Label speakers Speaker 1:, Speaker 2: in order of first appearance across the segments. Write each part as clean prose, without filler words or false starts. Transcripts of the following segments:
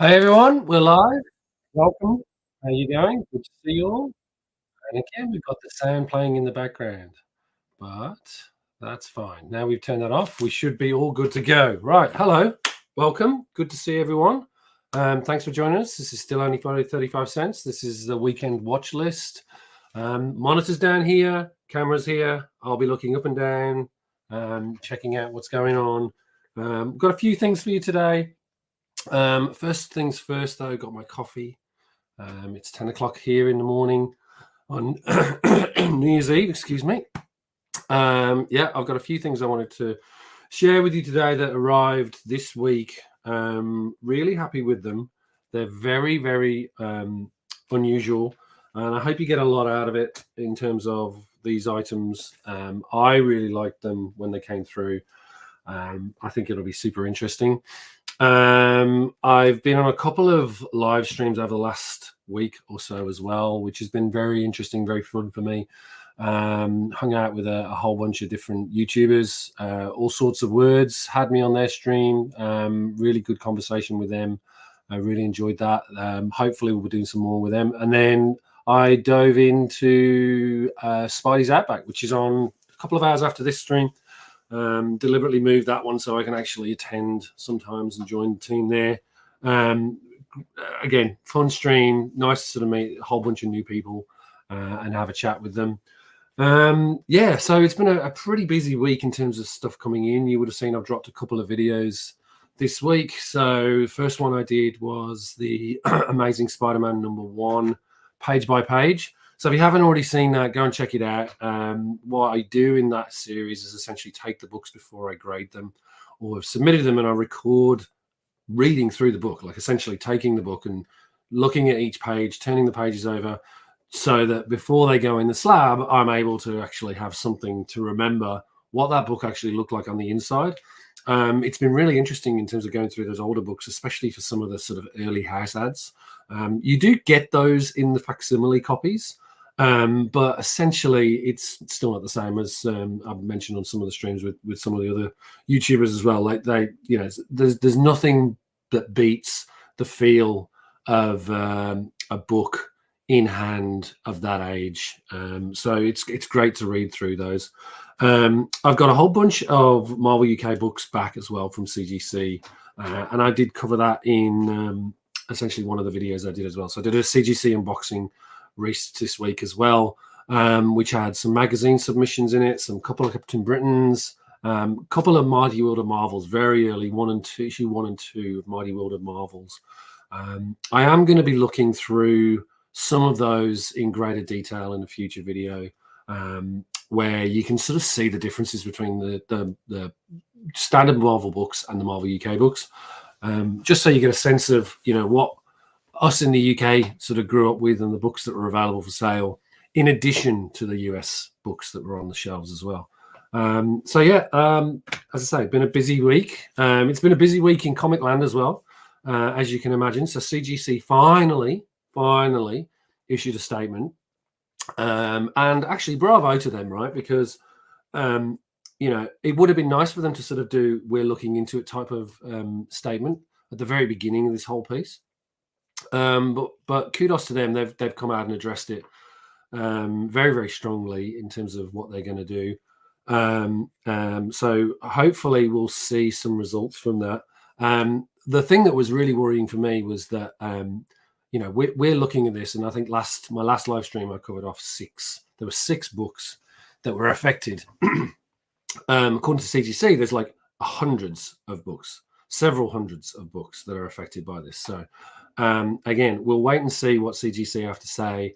Speaker 1: Hey everyone, we're live. Welcome. How you going? Good to see you all. And again, we've got the sound playing in the background, but that's fine. Now we've turned that off, we should be all good to go. Right, hello, welcome. Good to see everyone. Thanks for joining us. This is still only 35 cents. This is the weekend watch list. Monitors down here, cameras here. I'll be looking up and down, checking out what's going on. Got a few things for you today. First things first, though, got my coffee. It's 10 o'clock here in the morning on New Year's Eve, excuse me. Yeah, I've got a few things I wanted to share with you today that arrived this week. Really happy with them. They're very, very unusual, and I hope you get a lot out of it in terms of these items. I really liked them when they came through. I think it'll be super interesting. I've been on a couple of live streams over the last week or so as well, which has been very interesting, very fun for me. Hung out with a whole bunch of different YouTubers, all sorts of words, had me on their stream. Really good conversation with them. I really enjoyed that. Hopefully we'll be doing some more with them. And then I dove into Spidey's Outback, which is on a couple of hours after this stream. Deliberately moved that one so I can actually attend sometimes and join the team there. Again, fun stream, nice to sort of meet a whole bunch of new people and have a chat with them. Yeah, so it's been a pretty busy week in terms of stuff coming in. You would have seen I've dropped a couple of videos this week. So first one I did was the Amazing Spider-Man #1, page by page. So if you haven't already seen that, go and check it out. What I do in that series is essentially take the books before I grade them or have submitted them, and I record reading through the book, like essentially taking the book and looking at each page, turning the pages over, so that before they go in the slab, I'm able to actually have something to remember what that book actually looked like on the inside. It's been really interesting in terms of going through those older books, especially for some of the sort of early house ads. You do get those in the facsimile copies. But essentially, it's still not the same as I've mentioned on some of the streams with some of the other YouTubers as well. Like there's nothing that beats the feel of a book in hand of that age. So it's great to read through those. I've got a whole bunch of Marvel UK books back as well from CGC, and I did cover that in essentially one of the videos I did as well. So I did a CGC unboxing this week as well, which had some magazine submissions in it, some couple of Captain Britain's, couple of Mighty World of Marvels, very early issue 1 and 2 of Mighty World of Marvels. I am going to be looking through some of those in greater detail in a future video, where you can sort of see the differences between the standard Marvel books and the Marvel UK books, just so you get a sense of what us in the UK sort of grew up with and the books that were available for sale, in addition to the US books that were on the shelves as well. So yeah, as I say, been a busy week. It's been a busy week in Comic Land as well, as you can imagine. So CGC finally issued a statement, and actually bravo to them, right? Because it would have been nice for them to sort of do "we're looking into it" type of statement at the very beginning of this whole piece. But kudos to them. They've come out and addressed it very, very strongly in terms of what they're going to do. So hopefully we'll see some results from that. The thing that was really worrying for me was that we're looking at this, and I think my last live stream I covered off 6. There were 6 books that were affected. According to CGC, there's like hundreds of books, several hundreds of books that are affected by this. So again, we'll wait and see what CGC have to say.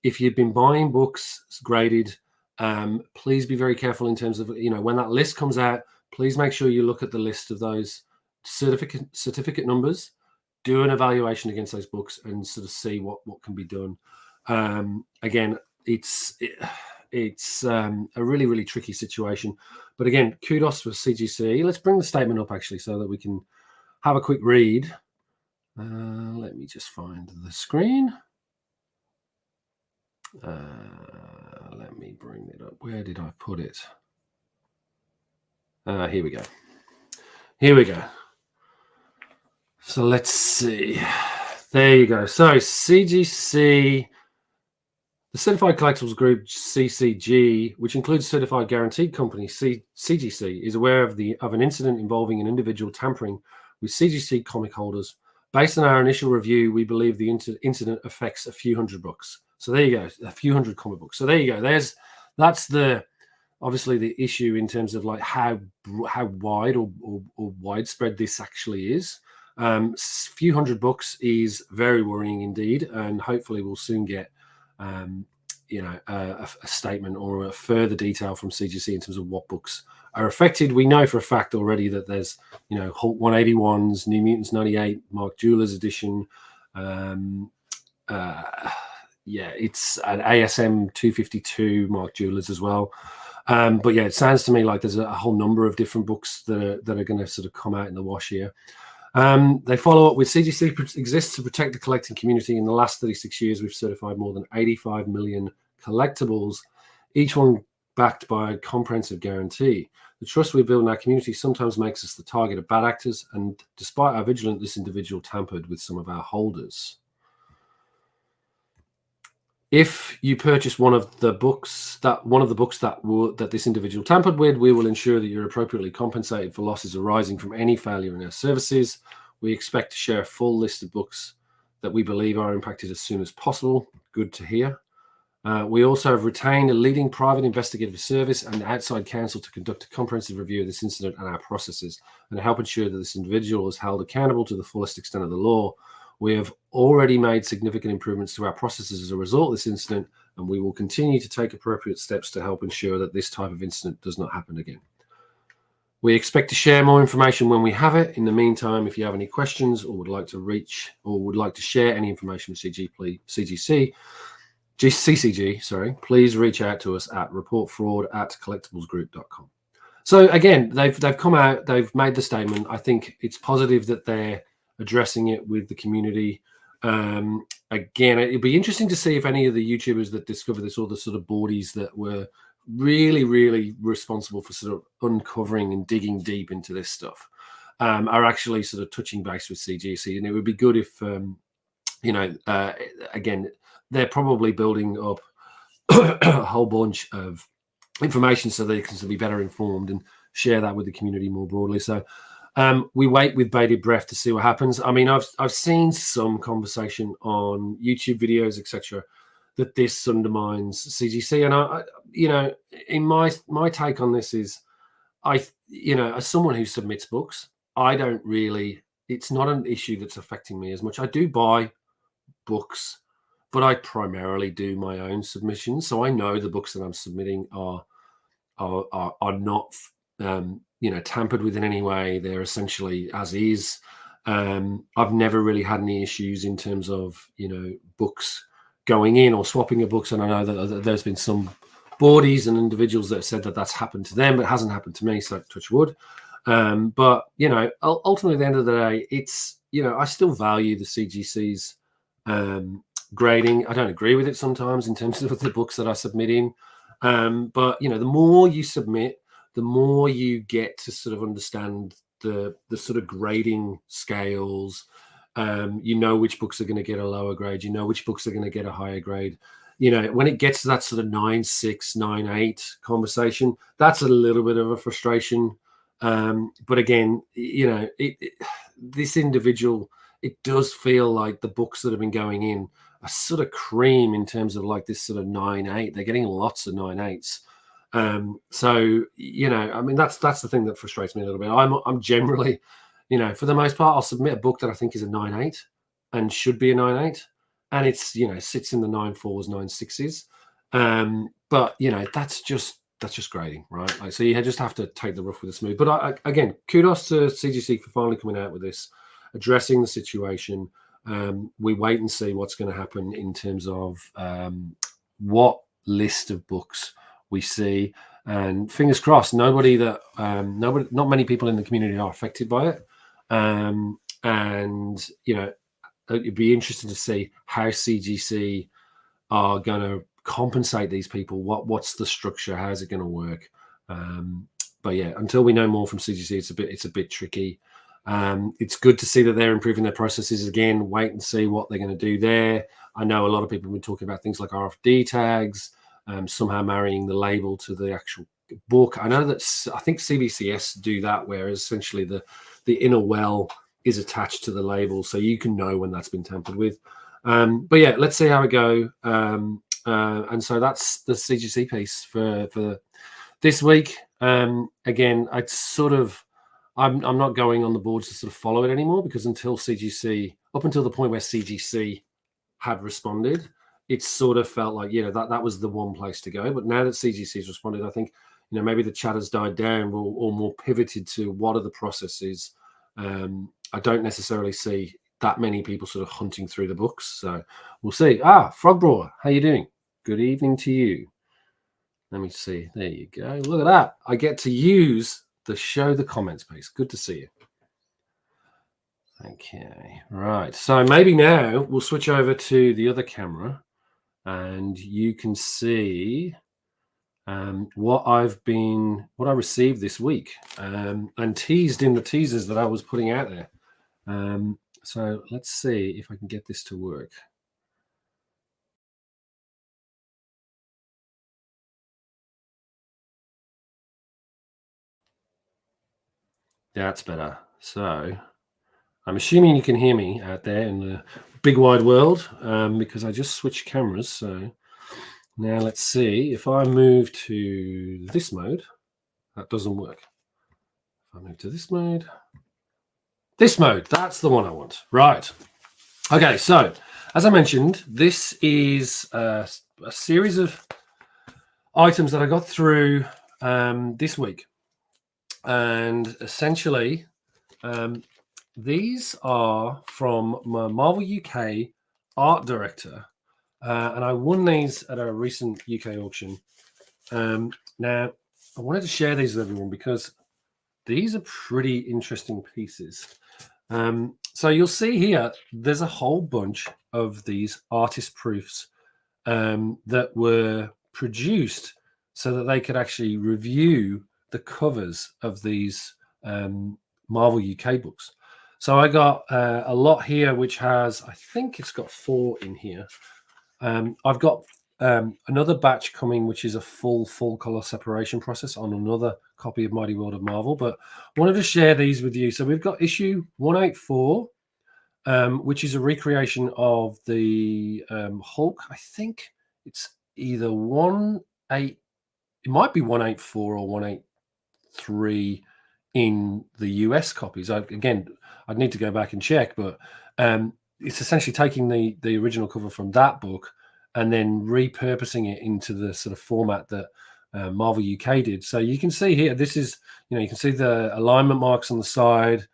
Speaker 1: If you've been buying books graded, please be very careful in terms of when that list comes out. Please make sure you look at the list of those certificate numbers, do an evaluation against those books, and sort of see what can be done. Again, it's a really, really tricky situation. But again, kudos for CGC. Let's bring the statement up actually so that we can have a quick read. Let me just find the screen. Let me bring it up. Where did I put it? Here we go. So let's see. There you go. So CGC, the Certified Collectibles Group, CCG, which includes Certified Guaranteed Company, CGC, is aware of an incident involving an individual tampering with CGC comic holders. Based on our initial review, we believe the incident affects a few hundred books. So there you go, a few hundred comic books. So there you go. That's obviously the issue in terms of like how wide or widespread this actually is. Few hundred books is very worrying indeed, and hopefully we'll soon get a statement or a further detail from CGC in terms of what books are affected. We know for a fact already that there's Hulk 181s, New Mutants 98, Mark Jewelers edition. It's an ASM 252 Mark Jewelers as well. But yeah, it sounds to me like there's a whole number of different books that are going to sort of come out in the wash here. They follow up with CGC exists to protect the collecting community. In the last 36 years, we've certified more than 85 million collectibles, each one backed by a comprehensive guarantee. The trust we build in our community sometimes makes us the target of bad actors, and despite our vigilance, this individual tampered with some of our holders. If you purchase one of the books that this individual tampered with, we will ensure that you're appropriately compensated for losses arising from any failure in our services. We expect to share a full list of books that we believe are impacted as soon as possible. Good to hear. We also have retained a leading private investigative service and outside counsel to conduct a comprehensive review of this incident and our processes, and to help ensure that this individual is held accountable to the fullest extent of the law. We have already made significant improvements to our processes as a result of this incident, and we will continue to take appropriate steps to help ensure that this type of incident does not happen again. We expect to share more information when we have it. In the meantime, if you have any questions or would like to share any information with CCG, please reach out to us at reportfraud@collectiblesgroup.com. So again, they've come out, they've made the statement. I think it's positive that they're addressing it with the community. Again, it'd be interesting to see if any of the YouTubers that discover this, or the sort of boardies that were really, really responsible for sort of uncovering and digging deep into this stuff, are actually sort of touching base with CGC. And it would be good if, again, they're probably building up a whole bunch of information so they can be better informed and share that with the community more broadly. So we wait with bated breath to see what happens. I mean, I've seen some conversation on YouTube videos, etc., that this undermines CGC, and I in my take on this is, as someone who submits books, I don't really. It's not an issue that's affecting me as much. I do buy books, but I primarily do my own submissions, so I know the books that I'm submitting are not tampered with in any way. They're essentially as is. I've never really had any issues in terms of books going in or swapping of books, and I know that there's been some boardies and individuals that have said that that's happened to them, but it hasn't happened to me, so touch wood. But ultimately at the end of the day, it's I still value the CGC's grading. I don't agree with it sometimes in terms of the books that I submit in, but the more you submit, the more you get to sort of understand the sort of grading scales. Which books are going to get a lower grade, which books are going to get a higher grade. When it gets to that sort of 9.6, 9.8 conversation, that's a little bit of a frustration. But again, this individual, it does feel like the books that have been going in are sort of cream in terms of like this sort of 9.8. They're getting lots of 9.8s. So I mean, that's the thing that frustrates me a little bit. I'm generally, for the most part, I'll submit a book that I think is a 9.8 and should be a 9.8, and it's sits in the 9.4s, 9.6s. But that's just grading, right? Like, so you just have to take the rough with the smooth. But again, kudos to CGC for finally coming out with this, addressing the situation. We wait and see what's going to happen in terms of what list of books we see, and fingers crossed, not many people in the community are affected by it. And it'd be interesting to see how CGC are going to compensate these people. What's the structure? How's it going to work? But yeah, until we know more from CGC, it's a bit tricky. It's good to see that they're improving their processes again. Wait and see what they're going to do there. I know a lot of people have been talking about things like RFD tags, somehow marrying the label to the actual book. I know that I think CBCS do that, where essentially the inner well is attached to the label, so you can know when that's been tampered with. But yeah, let's see how we go. And so that's the CGC piece for this week. Again, I'm not going on the boards to sort of follow it anymore, because until CGC, up until the point where CGC had responded, it sort of felt like, that was the one place to go. But now that CGC has responded, I think, maybe the chat has died down or more pivoted to what are the processes. I don't necessarily see that many people sort of hunting through the books. So we'll see. Frog Brewer, how you doing? Good evening to you. Let me see. There you go. Look at that. I get to use the show the comments piece. Good to see you. Okay, right. So maybe now we'll switch over to the other camera and you can see what I received this week and teased in the teasers that I was putting out there. So let's see if I can get this to work. That's better. So I'm assuming you can hear me out there in the big wide world because I just switched cameras. So now let's see if I move to this mode. That doesn't work. If I move to this mode, that's the one I want. Right. Okay. So as I mentioned, this is a series of items that I got through this week. And essentially, these are from my Marvel UK art director. And I won these at a recent UK auction. Now, I wanted to share these with everyone because these are pretty interesting pieces. So you'll see here, there's a whole bunch of these artist proofs that were produced so that they could actually review the covers of these Marvel UK books. So I got a lot here, which has, I think it's got 4 in here. I've got another batch coming, which is a full color separation process on another copy of Mighty World of Marvel, but I wanted to share these with you. So we've got issue 184, which is a recreation of the Hulk. I think it's either it might be 184 or 183 in the US copies. I'd need to go back and check, but it's essentially taking the original cover from that book and then repurposing it into the sort of format that Marvel UK did. So you can see here, this is, you can see the alignment marks on the side.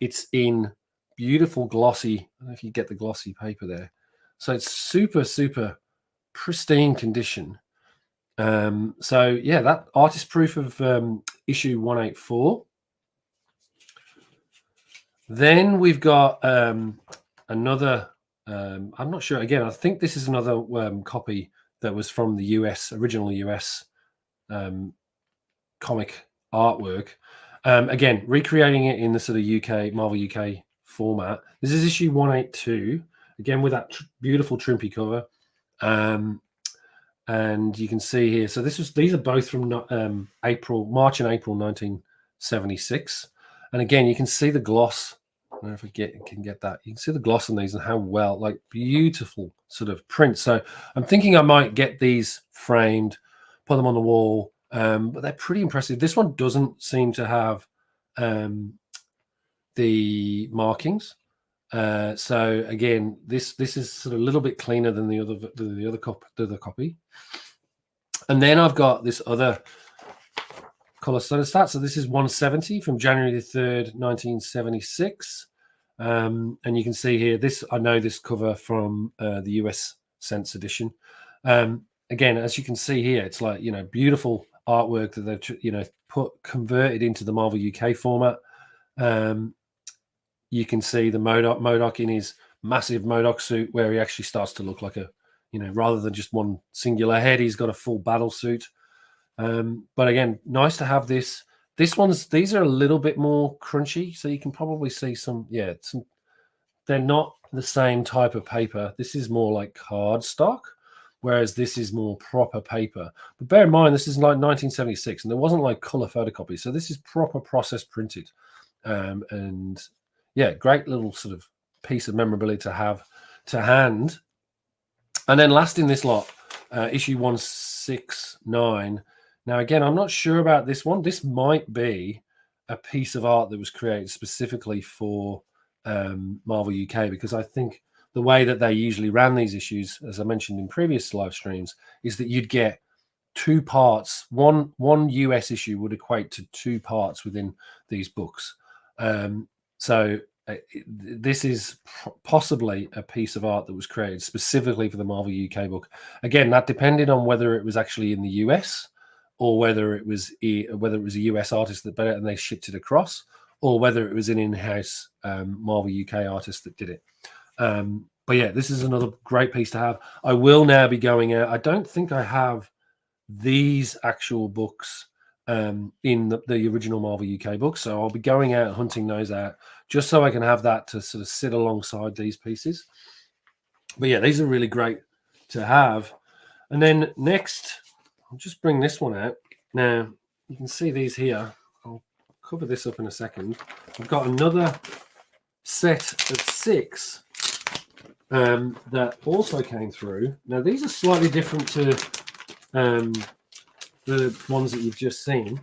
Speaker 1: It's in beautiful glossy, I don't know if you get the glossy paper there. So it's super, super pristine condition. So yeah, that artist proof of issue 184. Then we've got another, I'm not sure, again, I think this is another copy that was from the original US comic artwork. Again, recreating it in the sort of Marvel UK format. This is issue 182, again with that beautiful trimpy cover. And you can see here, so these are both from March and April 1976. And again, you can see the gloss. I don't know if I can get that. You can see the gloss on these and how well, like beautiful sort of print. So I'm thinking I might get these framed, put them on the wall, but they're pretty impressive. This one doesn't seem to have the markings. So again, this is sort of a little bit cleaner than the other copy. And then I've got this other color start. So this is 170 from January the 3rd, 1976. And you can see here, I know this cover from the US Sense edition. Again, as you can see here, it's like, beautiful artwork that they've, converted into the Marvel UK format. You can see the MODOK in his massive MODOK suit, where he actually starts to look like a, rather than just one singular head, he's got a full battle suit. But again, nice to have this. these are a little bit more crunchy, so you can probably see some. They're not the same type of paper. This is more like cardstock, whereas this is more proper paper. But bear in mind, this is like 1976, and there wasn't like color photocopies, so this is proper process printed. And yeah, great little sort of piece of memorabilia to have to hand. And then last in this lot, issue 169. Now, again, I'm not sure about this one. This might be a piece of art that was created specifically for Marvel UK, because I think the way that they usually ran these issues, as I mentioned in previous live streams, is that you'd get two parts. One US issue would equate to two parts within these books. So this is possibly a piece of art that was created specifically for the Marvel UK book. Again, that depended on whether it was actually in the US or whether it was a US artist that did it and they shipped it across, or whether it was an in-house Marvel UK artist that did it. But yeah, this is another great piece to have. I will now be going out. I don't think I have these actual books in the original Marvel UK book, so I'll be going out hunting those out just so I can have that to sort of sit alongside these pieces. But yeah, these are really great to have. And then next, I'll just bring this one out. Now, you can see these here. I'll cover this up in a second. I've got another set of 6 that also came through. Now, these are slightly different to the ones that you've just seen.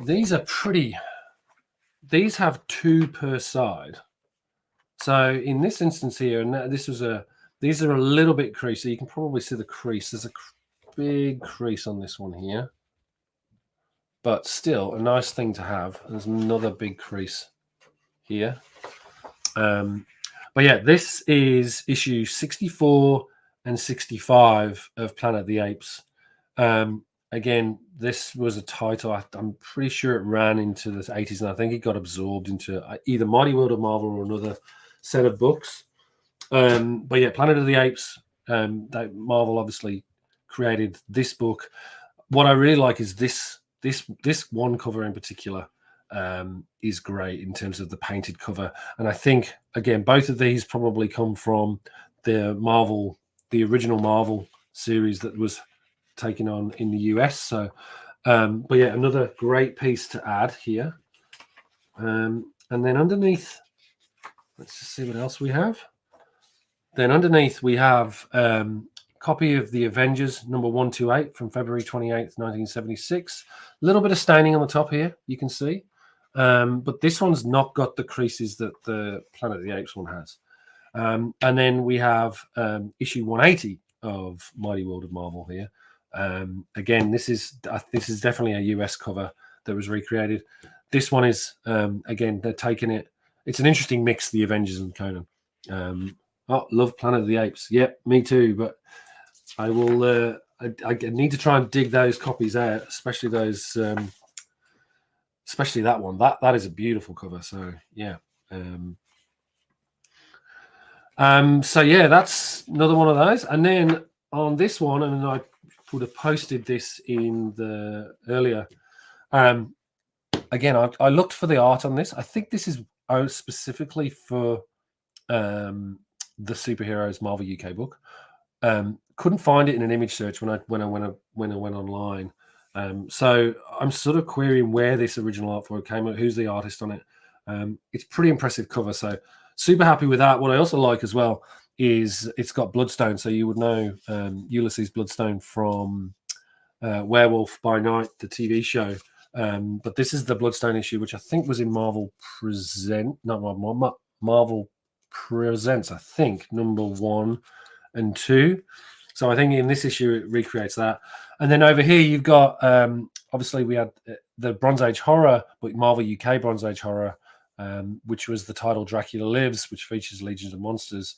Speaker 1: These are pretty. These have 2 per side. So in this instance here, and these are a little bit creased, so you can probably see the crease. There's a big crease on this one here, but still a nice thing to have. There's another big crease here. But yeah, this is issue 64 and 65 of Planet of the Apes. Again, this was a title, I'm pretty sure it ran into the 80s, and I think it got absorbed into either Mighty World of Marvel or another set of books. But yeah, Planet of the Apes, that Marvel obviously created this book. What I really like is this one cover in particular is great in terms of the painted cover. And I think, again, both of these probably come from the original Marvel series that was taken on in the US. So, but yeah, another great piece to add here. And then underneath, let's just see what else we have. Then underneath we have copy of the Avengers number 128 from February 28th, 1976. A little bit of staining on the top here, you can see. But this one's not got the creases that the Planet of the Apes one has. And then we have issue 180 of Mighty World of Marvel here. Again, this is definitely a US cover that was recreated. This one is, again, they're taking it. It's an interesting mix, the Avengers and Conan. Love Planet of the Apes. Yep, me too. But I will. I need to try and dig those copies out, especially those. Especially that one. That is a beautiful cover. So yeah. So yeah, that's another one of those. And then on this one, and I would have posted this in the earlier. Again, I looked for the art on this. I think this is specifically for the Superheroes Marvel UK book. Couldn't find it in an image search when I went online. So I'm sort of querying where this original art for it came out, who's the artist on it. It's pretty impressive cover, so super happy with that. What I also like as well is it's got Bloodstone, so you would know Ulysses Bloodstone from Werewolf by Night, the TV show. But this is the Bloodstone issue, which I think was in Marvel Presents, I think, number 1 and 2. So I think in this issue it recreates that. And then over here you've got obviously we had the Bronze Age horror, but Marvel UK Bronze Age horror, which was the title Dracula Lives, which features Legions of Monsters.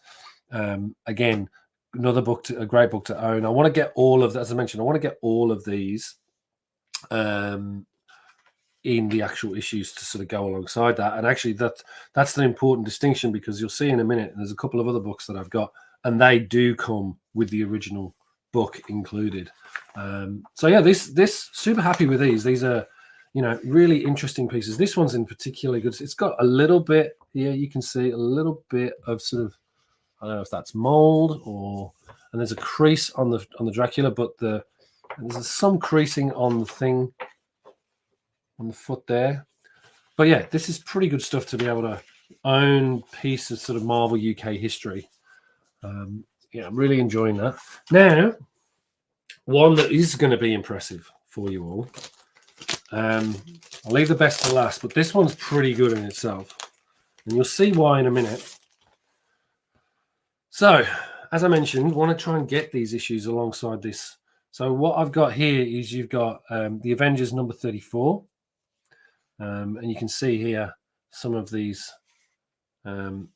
Speaker 1: Again, another book, a great book to own. I want to get all of, as I mentioned, I want to get all of these in the actual issues to sort of go alongside that. And actually that's an important distinction, because you'll see in a minute, and there's a couple of other books that I've got, and they do come with the original book included. So yeah, this super happy with these. These are, you know, really interesting pieces. This one's in particularly good. It's got a little bit here. You can see a little bit of sort of, I don't know if that's mold or, and there's a crease on the Dracula, but there's some creasing on the thing on the foot there. But yeah, this is pretty good stuff to be able to own piece of sort of Marvel UK history. Yeah, I'm really enjoying that. Now, one that is going to be impressive for you all. I'll leave the best to last, but this one's pretty good in itself. And you'll see why in a minute. So, as I mentioned, want to try and get these issues alongside this. So what I've got here is you've got the Avengers number 34. And you can see here some of these, you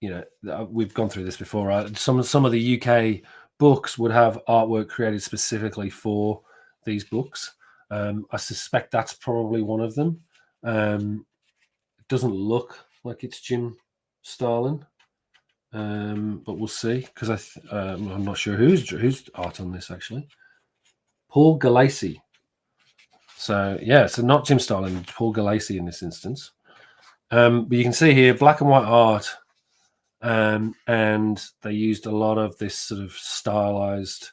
Speaker 1: know, we've gone through this before, right? Some of the UK books would have artwork created specifically for these books. I suspect that's probably one of them. It doesn't look like it's Jim Starlin, but we'll see, because I'm not sure who's art on this actually. Paul Galassi. So yeah, so not Jim Starlin, Paul Galassi in this instance. But you can see here black and white art, and they used a lot of this sort of stylized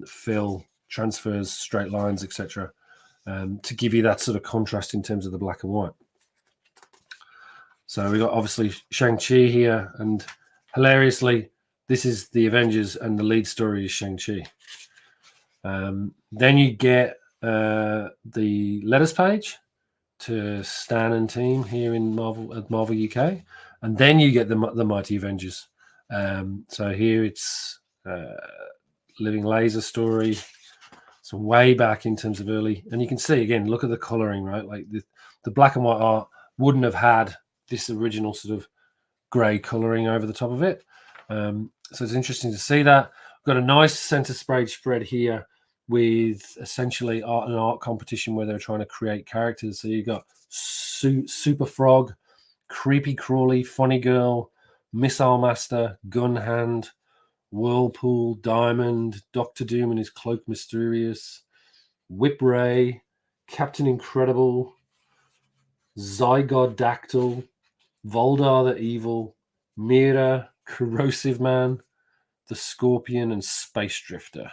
Speaker 1: fill, transfers, straight lines, etc., to give you that sort of contrast in terms of the black and white. So we got obviously Shang-Chi here, and hilariously, this is the Avengers, and the lead story is Shang-Chi. Then you get the letters page to Stan and team here in Marvel UK, and then you get the Mighty Avengers. So here it's Living Laser story. So way back in terms of early, and you can see again, look at the coloring, right? Like the black and white art wouldn't have had this original sort of grey coloring over the top of it. So it's interesting to see that. We've got a nice center spread here with essentially an art competition where they're trying to create characters. So you've got Super Frog, Creepy Crawly, Funny Girl, Missile Master, Gun Hand, Whirlpool, Diamond, Doctor Doom and his Cloak Mysterious, Whip Ray, Captain Incredible, Zygodactyl, Voldar the Evil, Mira, Corrosive Man, the Scorpion, and Space Drifter.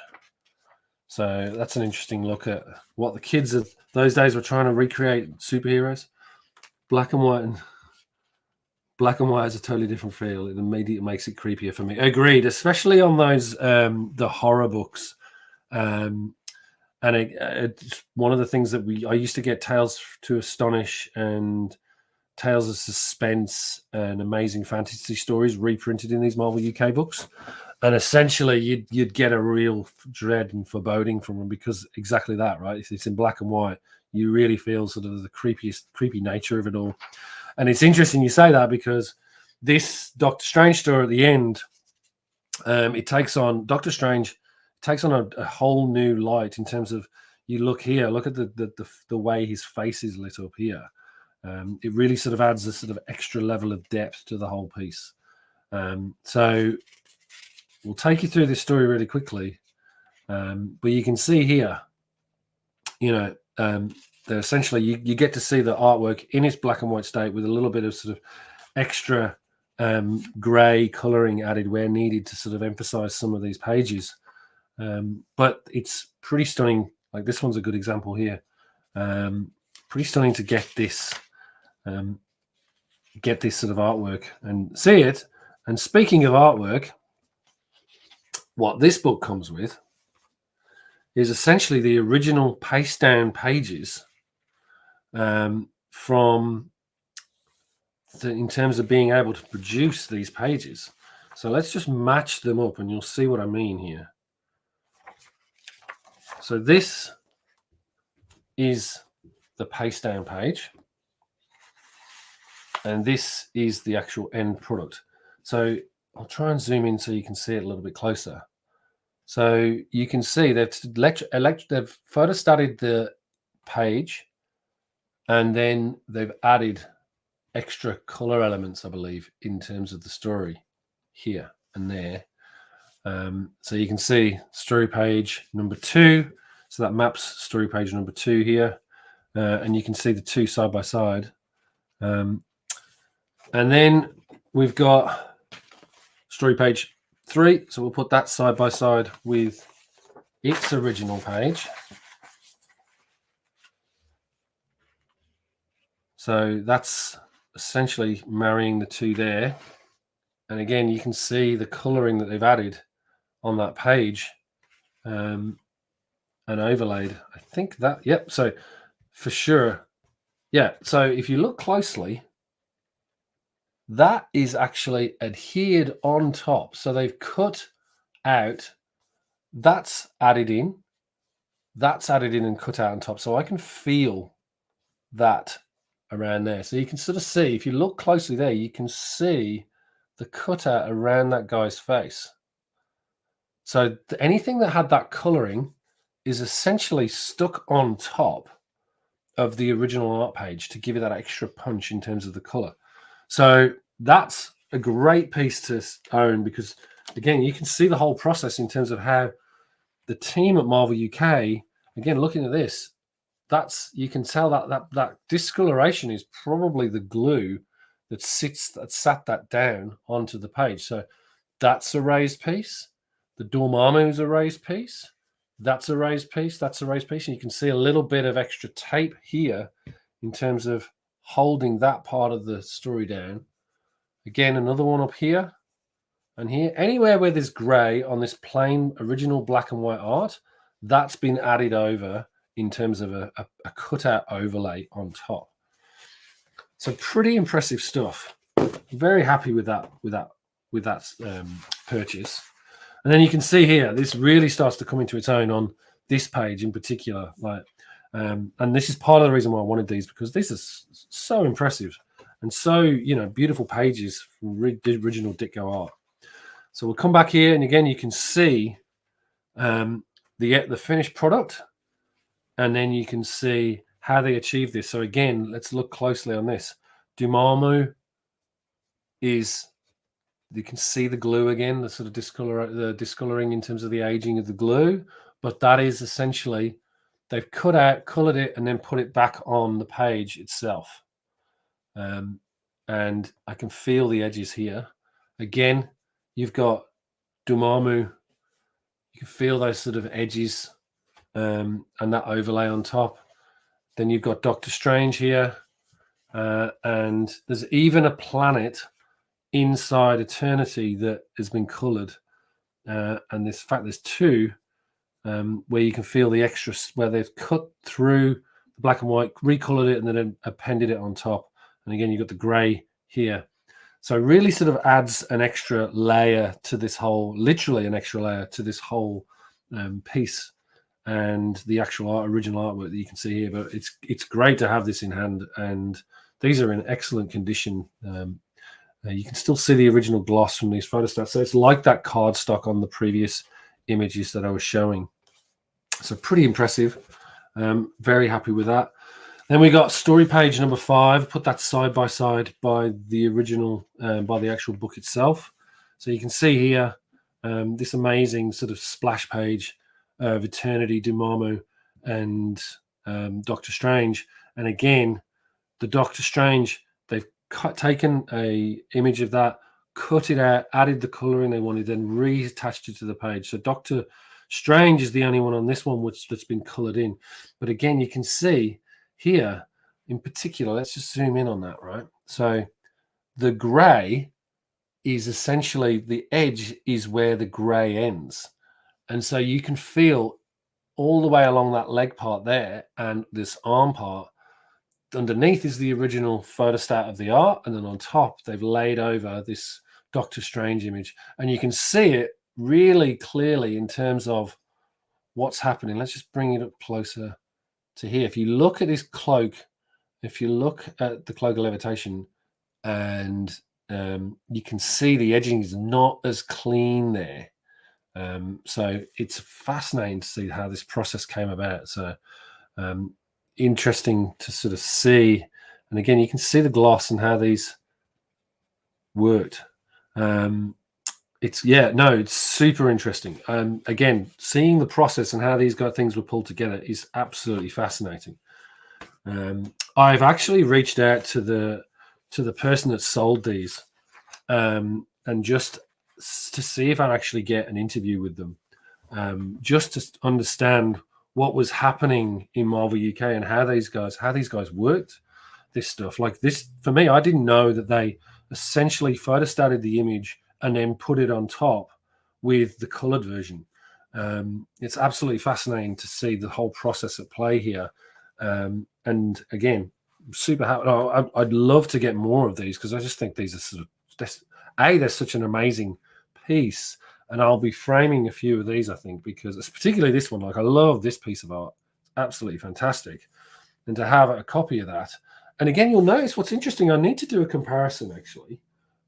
Speaker 1: So that's an interesting look at what the kids of those days were trying to recreate superheroes. Black and white has a totally different feel. It immediately makes it creepier for me. Agreed, especially on those the horror books. And it's one of the things that I used to get Tales to Astonish and Tales of Suspense and Amazing Fantasy Stories reprinted in these Marvel UK books. And essentially, you'd get a real dread and foreboding from them, because exactly that, right? If it's in black and white, you really feel sort of the creepy nature of it all. And it's interesting you say that, because this Doctor Strange story at the end, Doctor Strange takes on a whole new light in terms of, you look here, look at the way his face is lit up here. It really sort of adds a sort of extra level of depth to the whole piece. So we'll take you through this story really quickly, but you can see here, you know, that essentially you get to see the artwork in its black and white state with a little bit of sort of extra grey colouring added where needed to sort of emphasise some of these pages. But it's pretty stunning. Like this one's a good example here. Pretty stunning to get this sort of artwork and see it. And speaking of artwork, what this book comes with is essentially the original paste down pages from in terms of being able to produce these pages. So let's just match them up and you'll see what I mean here. So this is the paste down page, and this is the actual end product. So I'll try and zoom in so you can see it a little bit closer. So you can see they've photostated the page, and then they've added extra color elements, I believe, in terms of the story here and there. So you can see story page number 2. So that maps story page number 2 here. And you can see the two side by side. And then we've got story page 3. So we'll put that side by side with its original page. So that's essentially marrying the two there. And again, you can see the coloring that they've added on that page and overlaid. I think that, yep. So for sure. Yeah. So if you look closely, that is actually adhered on top. So they've cut out, that's added in and cut out on top. So I can feel that around there. So you can sort of see, if you look closely there, you can see the cutout around that guy's face. So anything that had that coloring is essentially stuck on top of the original art page to give it that extra punch in terms of the color. So that's a great piece to own, because again, you can see the whole process in terms of how the team at Marvel UK, again, looking at this, you can tell that discoloration is probably the glue that sat that down onto the page. So that's a raised piece. The Dormammu is a raised piece. That's a raised piece. That's a raised piece. And you can see a little bit of extra tape here in terms of holding that part of the story down. Again, another one up here and here. Anywhere where there's gray on this plain original black and white art, that's been added over in terms of a cutout overlay on top. So pretty impressive stuff. Very happy with that purchase. And then you can see here, this really starts to come into its own on this page in particular. And this is part of the reason why I wanted these, because this is so impressive and so, beautiful pages from the original Ditko art. So we'll come back here, and again, you can see the finished product, and then you can see how they achieved this. So again, let's look closely on this. Dormammu is, you can see the glue again, the sort of discoloring in terms of the aging of the glue, but that is essentially, they've colored it, and then put it back on the page itself. And I can feel the edges here. Again, you've got Dormammu. You can feel those sort of edges and that overlay on top. Then you've got Doctor Strange here. And there's even a planet inside Eternity that has been colored. And in fact, there's two where you can feel the extra, where they've cut through the black and white, recolored it, and then appended it on top. And again, you've got the gray here. So it really sort of adds an extra layer to this whole, literally an extra layer to this whole piece and the actual original artwork that you can see here. But it's great to have this in hand, and these are in excellent condition. You can still see the original gloss from these photostats. So it's like that cardstock on the previous images that I was showing. So pretty impressive. Very happy with that. Then we got story page number 5. Put that side by side by the original, by the actual book itself. So you can see here this amazing sort of splash page of Eternity, Dormammu, and Doctor Strange. And again, the Doctor Strange, they've taken a image of that, cut it out, added the coloring they wanted, then reattached it to the page. So Doctor Strange is the only one on this one that's been colored in. But again, you can see here in particular, let's just zoom in on that, right? So the gray is essentially, the edge is where the gray ends. And so you can feel all the way along that leg part there and this arm part. Underneath is the original photostat of the art, and then on top they've laid over this Doctor Strange image, and you can see it really clearly in terms of what's happening. Let's just bring it up closer to here. If you look at this cloak, if you look at the cloak of levitation, and you can see the edging is not as clean there. So it's fascinating to see how this process came about. So interesting to sort of see. And again, you can see the gloss and how these worked. It's it's super interesting. Again, seeing the process and how these things were pulled together is absolutely fascinating. I've actually reached out to the person that sold these, and just to see if I actually get an interview with them, just to understand what was happening in Marvel UK and how these guys worked this stuff. Like this, for me, I didn't know that they essentially photostated the image and then put it on top with the colored version. It's absolutely fascinating to see the whole process at play here. And again, super happy. I'd love to get more of these because I just think these are sort of they're such an amazing piece, and I'll be framing a few of these, I think, because it's particularly this one. Like, I love this piece of art, absolutely fantastic, and to have a copy of that. And again, you'll notice what's interesting. I need to do a comparison actually.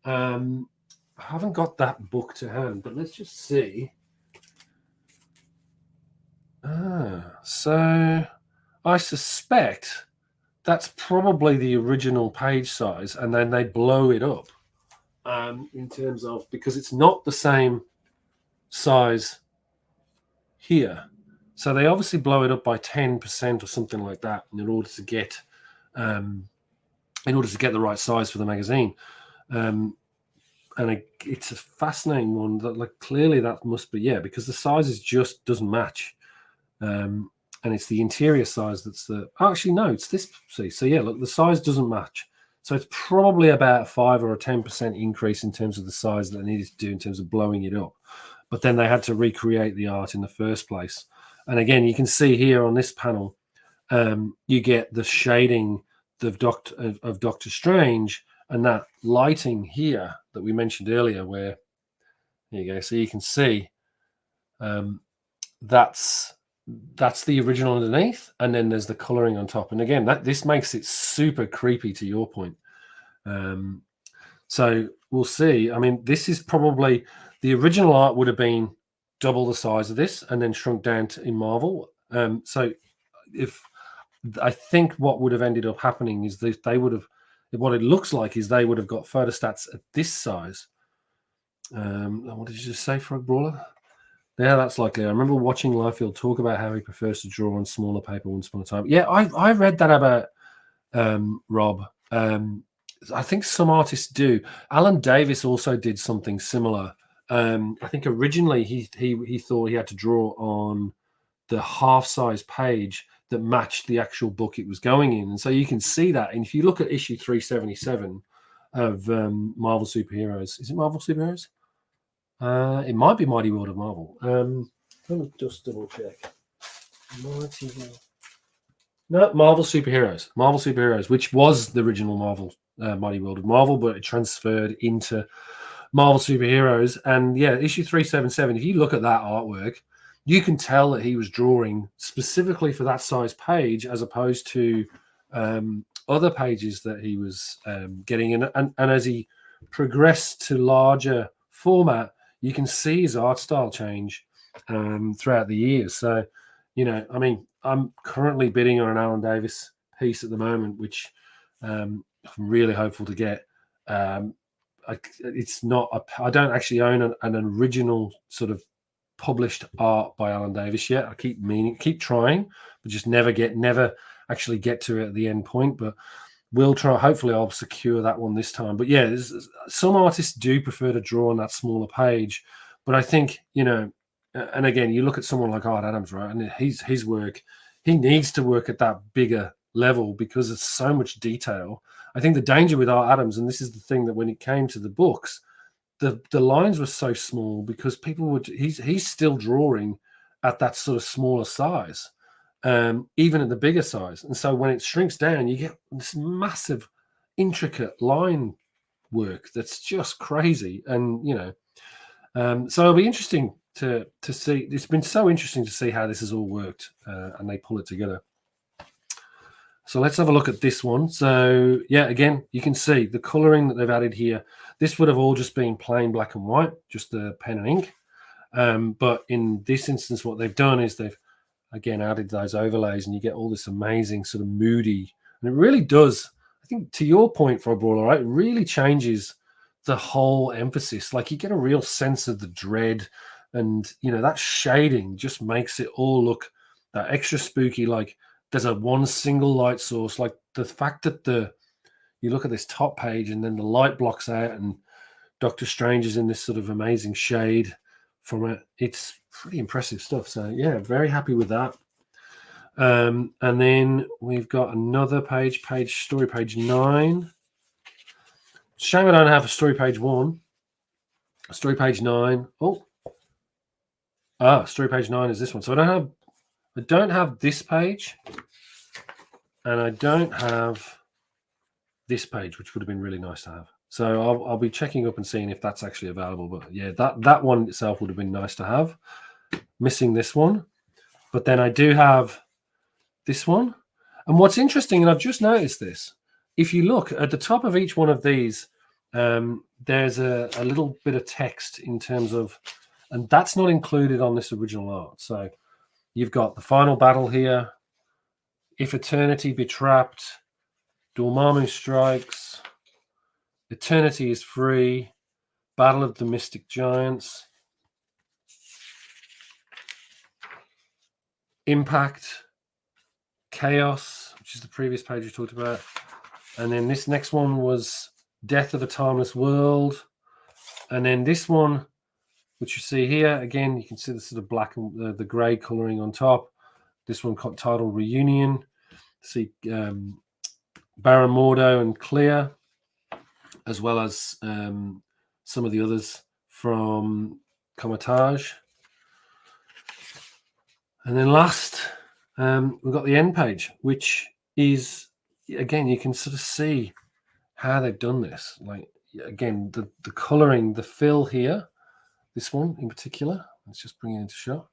Speaker 1: I haven't got that book to hand, but let's just see. So I suspect that's probably the original page size, and then they blow it up in terms of, because it's not the same size here. So they obviously blow it up by 10% or something like that in order to get the right size for the magazine. And it's a fascinating one that, like, clearly that must be, because the sizes just doesn't match. And it's the interior size that's actually, no, it's this. See, so look, the size doesn't match. So it's probably about 5 or a 10% increase in terms of the size that they needed to do in terms of blowing it up. But then they had to recreate the art in the first place. And again, you can see here on this panel, you get the shading of Doctor Strange and that lighting here that we mentioned earlier, where, there you go. So you can see that's the original underneath, and then there's the coloring on top. And again, this makes it super creepy, to your point. So we'll see. I mean, this is probably, the original art would have been double the size of this and then shrunk down in Marvel. So if I think what would have ended up happening is that they would have, what it looks like is they would have got photostats at this size. What did you just say, Frog Brawler? Yeah, that's likely. I remember watching Liefeld talk about how he prefers to draw on smaller paper once upon a time. Yeah, I read that about Rob. I think some artists do. Alan Davis also did something similar. I think originally he thought he had to draw on the half-size page that matched the actual book it was going in. And so you can see that. And if you look at issue 377 of Marvel Superheroes, is it Marvel Superheroes? It might be Mighty World of Marvel. Let me just double check. Marvel Superheroes. Marvel Superheroes, which was the original Marvel Mighty World of Marvel, but it transferred into Marvel Superheroes. And issue 377, if you look at that artwork, you can tell that he was drawing specifically for that size page, as opposed to other pages that he was getting in. And as he progressed to larger format, you can see his art style change throughout the years. So, I mean, I'm currently bidding on an Alan Davis piece at the moment, which I'm really hopeful to get. It's not, I don't actually own an original sort of published art by Alan Davis yet. I keep trying, but just never actually get to it at the end point. But we'll try. Hopefully, I'll secure that one this time. But some artists do prefer to draw on that smaller page. But I think, and again, you look at someone like Art Adams, right? And his work, he needs to work at that bigger level because it's so much detail. I think the danger with Art Adams, and this is the thing, that when it came to the books, the lines were so small because people he's still drawing at that sort of smaller size, even at the bigger size. And so when it shrinks down, you get this massive, intricate line work that's just crazy. And so it'll be interesting to see. It's been so interesting to see how this has all worked, and they pull it together. So let's have a look at this one. So again, you can see the coloring that they've added here. This would have all just been plain black and white, just the pen and ink. But in this instance, what they've done is they've again added those overlays, and you get all this amazing sort of moody, and it really does, I think, to your point, Frog Brawler, right, it really changes the whole emphasis. Like, you get a real sense of the dread, and that shading just makes it all look that extra spooky. Like, there's a one single light source. Like, the fact that you look at this top page and then the light blocks out and Doctor Strange is in this sort of amazing shade from it. It's pretty impressive stuff. So yeah, very happy with that. And then we've got another story page 9. Shame I don't have a story page 1. Story page 9. Story page 9 is this one. So I don't have this page, and I don't have this page, which would have been really nice to have. So I'll be checking up and seeing if that's actually available. But yeah, that one itself would have been nice to have. Missing this one. But then I do have this one. And what's interesting, and I've just noticed this, if you look at the top of each one of these, there's a little bit of text in terms of, and that's not included on this original art. So you've got the final battle here. If eternity be trapped, Dormammu strikes. Eternity is free. Battle of the Mystic Giants. Impact. Chaos, which is the previous page we talked about. And then this next one was Death of a Timeless World. And then this one, which you see here, again, you can see the sort of black and the grey colouring on top. This one titled Reunion. See Baron Mordo and Clear, as well as some of the others from Comatage. And then last, we've got the end page, which is, again, you can sort of see how they've done this. Like, again, the colouring, the fill here, this one in particular, let's just bring it into shot.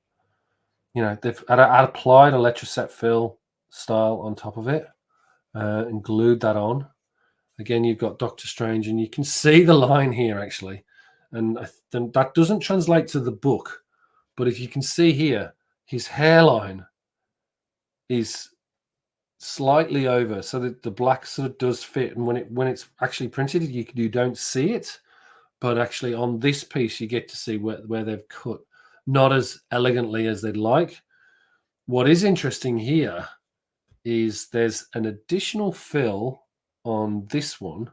Speaker 1: They've applied a Letraset fill style on top of it and glued that on. Again, you've got Doctor Strange, and you can see the line here, actually. And that doesn't translate to the book. But if you can see here, his hairline is slightly over, so that the black sort of does fit. And when it's actually printed, you don't see it. But actually on this piece, you get to see where they've cut. Not as elegantly as they'd like. What is interesting here is there's an additional fill on this one,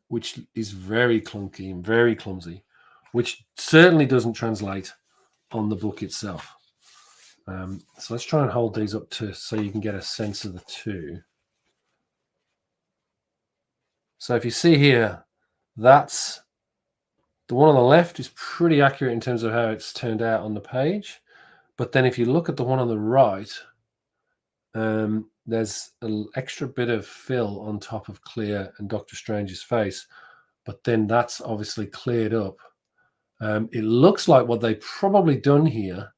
Speaker 1: which is very clunky and very clumsy, which certainly doesn't translate on the book itself. So let's try and hold these up so you can get a sense of the two. So if you see here, that's the one on the left is pretty accurate in terms of how it's turned out on the page. But then if you look at the one on the right, there's an extra bit of fill on top of Clear and Doctor Strange's face, but then that's obviously cleared up. It looks like what they've probably done here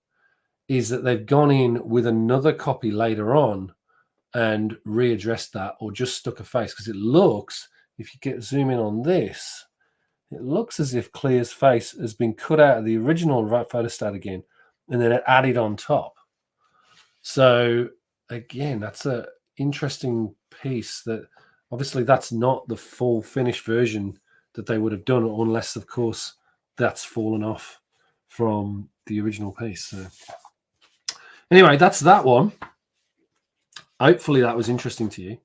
Speaker 1: is that they've gone in with another copy later on and readdressed that, or just stuck a face, because it looks, if you zoom in on this, it looks as if Clear's face has been cut out of the original photostat again and then added on top. So again, that's an interesting piece that obviously that's not the full finished version that they would have done, unless, of course, that's fallen off from the original piece. So anyway, that's that one. Hopefully that was interesting to you.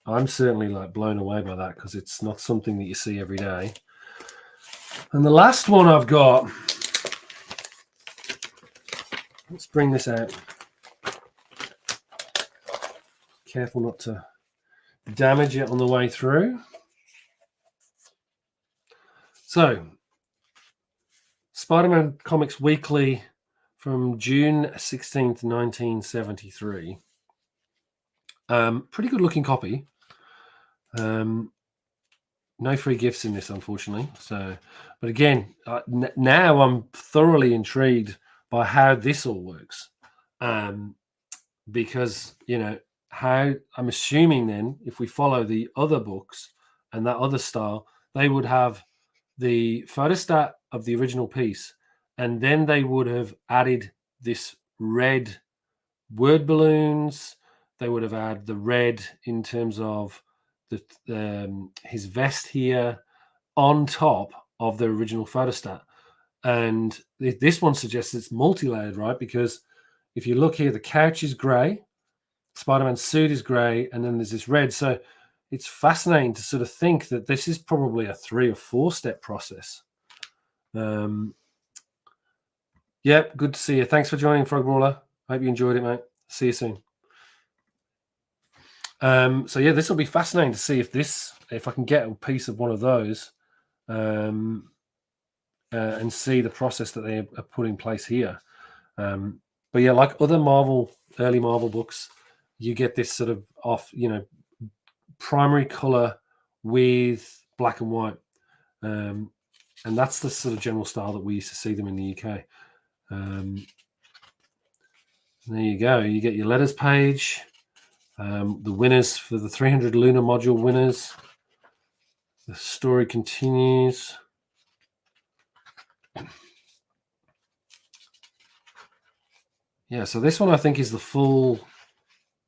Speaker 1: I'm certainly blown away by that, because it's not something that you see every day. And the last one I've got, let's bring this out. Careful not to damage it on the way through. So, Spider-Man Comics Weekly from June 16th, 1973. Pretty good looking copy. No free gifts in this, unfortunately. So, but again, now I'm thoroughly intrigued by how this all works. Because, how I'm assuming then, if we follow the other books and that other style, they would have the photostat of the original piece, and then they would have added this red word balloons. They would have added the red in terms of his vest here on top of the original photostat. And this one suggests it's multi-layered, right? Because if you look here, the couch is grey, Spider-Man's suit is grey, and then there's this red. So it's fascinating to sort of think that this is probably a 3 or 4 step process. Yep, good to see you. Thanks for joining, Frograwler. Hope you enjoyed it, mate. See you soon. So yeah, this will be fascinating to see if I can get a piece of one of those, and see the process that they are put in place here. But yeah, like other early Marvel books, you get this sort of primary color with black and white, and that's the sort of general style that we used to see them in the UK. There you go. You get your letters page, the winners for the 300 lunar module winners. The story continues. Yeah, so this one I think is the full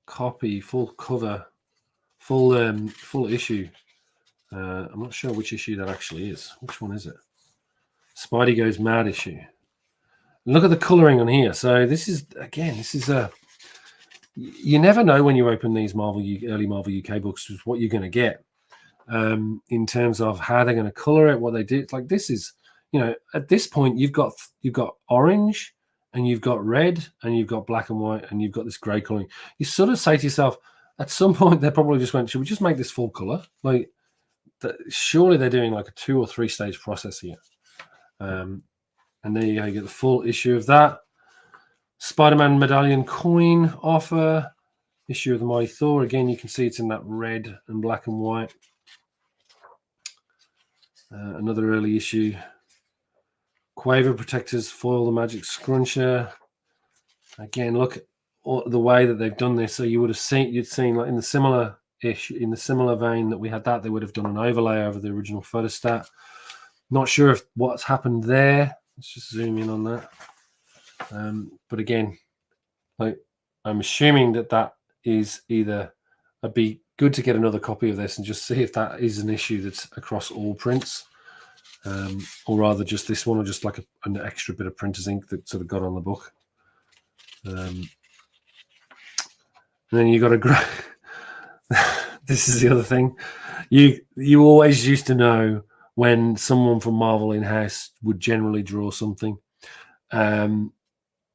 Speaker 1: copy, full cover, full issue. I'm not sure which issue that actually is. Which one is it? Spidey Goes Mad issue. Look at the coloring on here. So this is a. You never know when you open these early Marvel UK books what you're going to get, in terms of how they're going to color it, what they do. It's like this is, at this point you've got orange, and you've got red, and you've got black and white, and you've got this grey coloring. You sort of say to yourself, at some point they probably just went, should we just make this full color? Like, surely they're doing like a 2 or 3 stage process here. And there you go, you get the full issue of that. Spider-Man medallion coin offer, issue of the Mighty Thor. Again, you can see it's in that red and black and white. Another early issue. Quaver Protectors foil the magic scruncher. Again, look at the way that they've done this. So you'd seen like in the similar issue, in the similar vein that we had that, they would have done an overlay over the original photostat. Not sure if what's happened there. Let's just zoom in on that. But again, like, I'm assuming that is either, it'd be good to get another copy of this and just see if that is an issue that's across all prints, or rather just this one, or just like an extra bit of printer's ink that sort of got on the book. And then you got a great. This is the other thing. You always used to know when someone from Marvel in-house would generally draw something,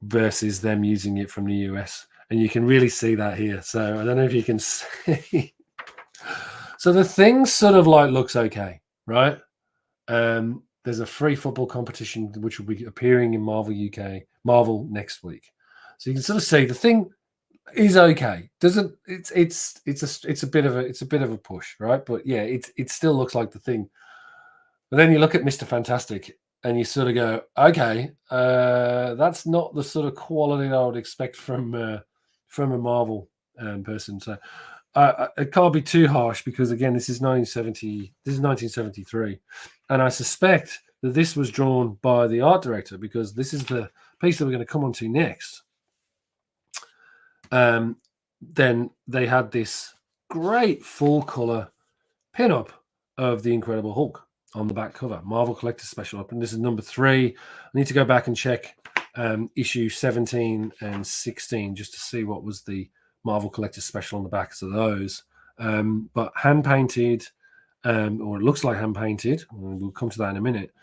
Speaker 1: versus them using it from the US. And you can really see that here. So I don't know if you can see. So the thing sort of like looks okay, right? There's a free football competition which will be appearing in Marvel next week. So you can sort of see the thing is okay. Doesn't it's a bit of a push, right? But yeah, it still looks like the thing. But then you look at Mr. Fantastic and you sort of go, okay, that's not the sort of quality that I would expect from a Marvel person. So it can't be too harsh, because again, this is 1973, and I suspect that this was drawn by the art director, because this is the piece that we're going to come on to next. Then they had this great full color pinup of the Incredible Hulk on the back cover, Marvel Collector's Special, and this is number 3. I need to go back and check issue 17 and 16 just to see what was the Marvel Collector's Special on the backs of those. But hand painted, or it looks like hand painted. We'll come to that in a minute.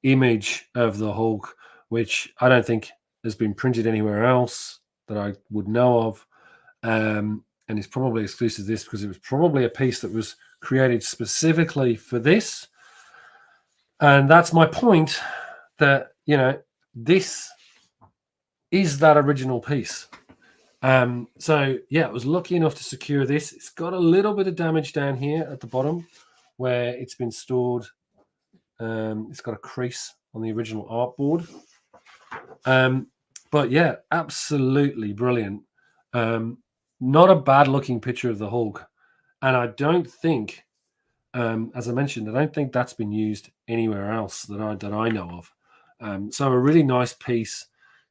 Speaker 1: Image of the Hulk, which I don't think has been printed anywhere else that I would know of, and it's probably exclusive to this, because it was probably a piece that was created specifically for this. And that's my point, that this is that original piece. So yeah, I was lucky enough to secure this. It's got a little bit of damage down here at the bottom where it's been stored. It's got a crease on the original artboard. But yeah, absolutely brilliant. Not a bad looking picture of the Hulk. And I don't think, as I mentioned, I don't think that's been used anywhere else that I know of. So a really nice piece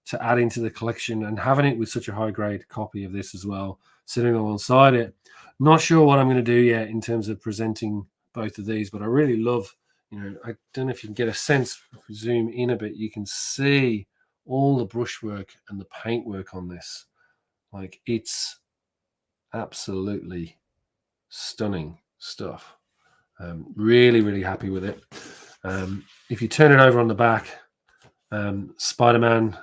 Speaker 1: to add into the collection, and having it with such a high grade copy of this as well sitting alongside it. Not sure what I'm going to do yet in terms of presenting both of these, but I really love, I don't know if you can get a sense. If we zoom in a bit, you can see all the brushwork and the paintwork on this. Like, it's absolutely stunning stuff. Really, really happy with it. If you turn it over on the back, Spider-Man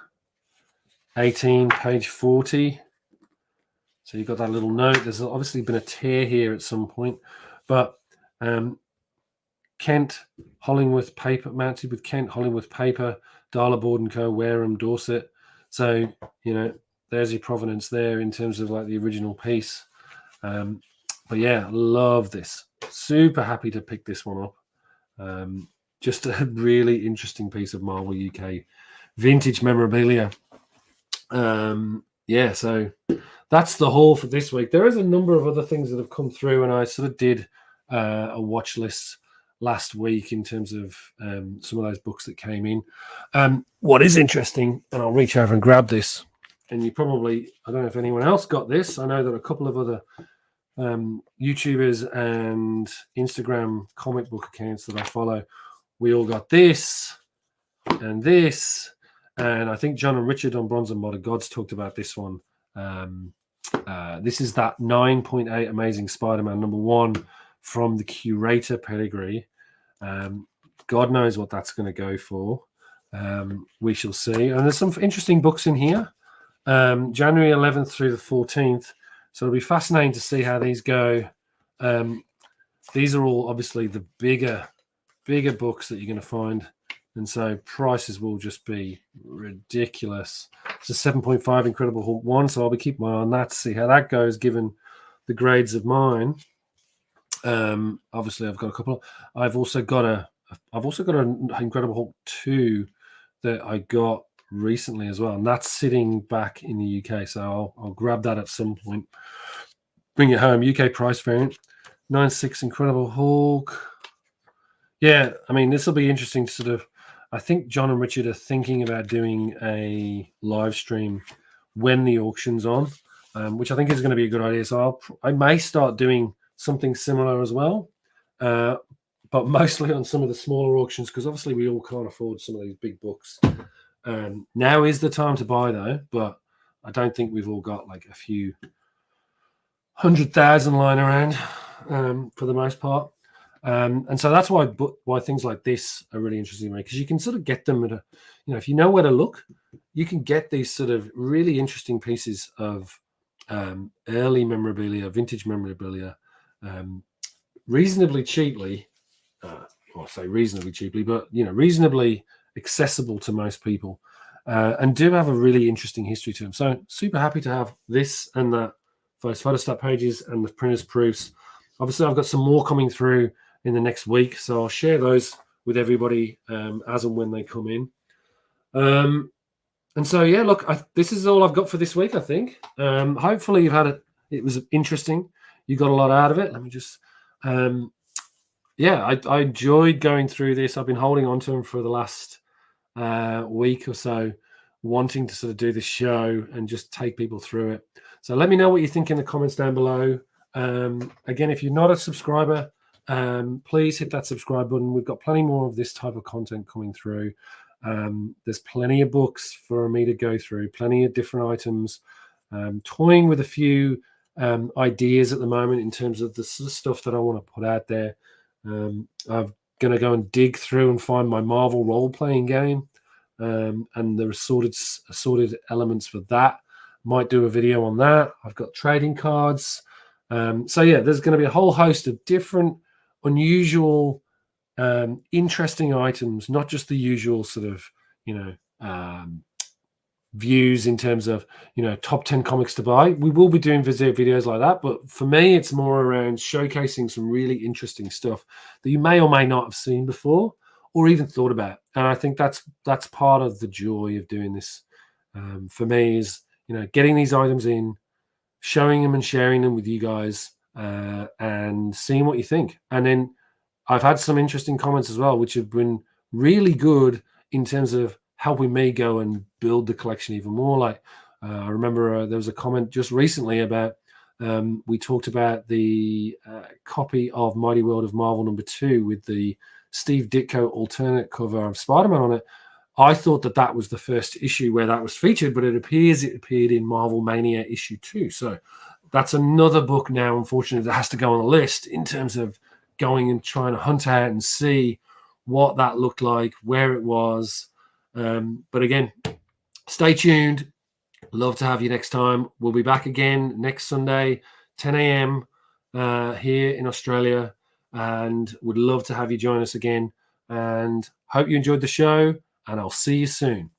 Speaker 1: 18, page 40. So you've got that little note. There's obviously been a tear here at some point, but Kent Hollingworth paper, mounted with Kent Hollingworth paper, Darla Board & Co, Wareham, Dorset. So, there's your provenance there in terms of like the original piece. But yeah, love this. Super happy to pick this one up. Just a really interesting piece of Marvel UK vintage memorabilia. So that's the haul for this week. There is a number of other things that have come through, and I sort of did a watch list last week in terms of some of those books that came in. What is interesting, and I'll reach over and grab this, and you probably, I don't know if anyone else got this. I know that a couple of other YouTubers and Instagram comic book accounts that I follow, we all got this and this. And I think John and Richard on Bronze and Mod of Gods talked about this one. This is that 9.8 Amazing Spider-Man #1 from the Curator pedigree. God knows what that's going to go for. We shall see. And there's some interesting books in here. January 11th through the 14th. So it'll be fascinating to see how these go. These are all obviously the bigger books that you're going to find. And so prices will just be ridiculous. It's a 7.5 Incredible Hulk 1, so I'll be keeping my eye on that to see how that goes, given the grades of mine. Obviously, I've got a couple. I've also got an Incredible Hulk 2 that I got recently as well, and that's sitting back in the UK. So I'll grab that at some point. Bring it home. UK price variant, 9.6 Incredible Hulk. Yeah, I mean, this will be interesting to sort of. I think John and Richard are thinking about doing a live stream when the auction's on, which I think is going to be a good idea. So I may start doing something similar as well, but mostly on some of the smaller auctions, because obviously we all can't afford some of these big books. Now is the time to buy, though, but I don't think we've all got like a few 100,000 lying around for the most part. And so that's why things like this are really interesting to me, because you can sort of get them at if you know where to look, you can get these sort of really interesting pieces of early memorabilia, vintage memorabilia, reasonably cheaply. I'll say reasonably cheaply, but reasonably accessible to most people, and do have a really interesting history to them. So super happy to have this and that for those photostat pages and the printer's proofs. Obviously, I've got some more coming through in the next week, so I'll share those with everybody as and when they come in. And so, yeah, look, this is all I've got for this week, I think. Hopefully you've had it. It was interesting. You got a lot out of it. Let me just, I enjoyed going through this. I've been holding on to them for the last week or so, wanting to sort of do this show and just take people through it. So let me know what you think in the comments down below. Again, if you're not a subscriber, please hit that subscribe button. We've got plenty more of this type of content coming through. There's plenty of books for me to go through, plenty of different items, toying with a few ideas at the moment in terms of the sort of stuff that I want to put out there. I'm going to go and dig through and find my Marvel role-playing game, and the assorted elements for that. Might do a video on that. I've got trading cards. So yeah, there's going to be a whole host of different, unusual, interesting items, not just the usual sort of, views in terms of, top 10 comics to buy. We will be doing videos like that, but for me, it's more around showcasing some really interesting stuff that you may or may not have seen before or even thought about. And I think that's part of the joy of doing this. For me is, getting these items in, showing them and sharing them with you guys, and seeing what you think. And then I've had some interesting comments as well, which have been really good in terms of helping me go and build the collection even more. Like I remember there was a comment just recently about We talked about the copy of Mighty World of Marvel #2 with the Steve Ditko alternate cover of Spider-Man on it. I thought that was the first issue where that was featured, but it appeared in Marvel Mania issue 2. So that's another book now, unfortunately, that has to go on the list in terms of going and trying to hunt out and see what that looked like, where it was. But again, stay tuned. Love to have you next time. We'll be back again next Sunday, 10 a.m. Here in Australia, and would love to have you join us again. And hope you enjoyed the show, and I'll see you soon.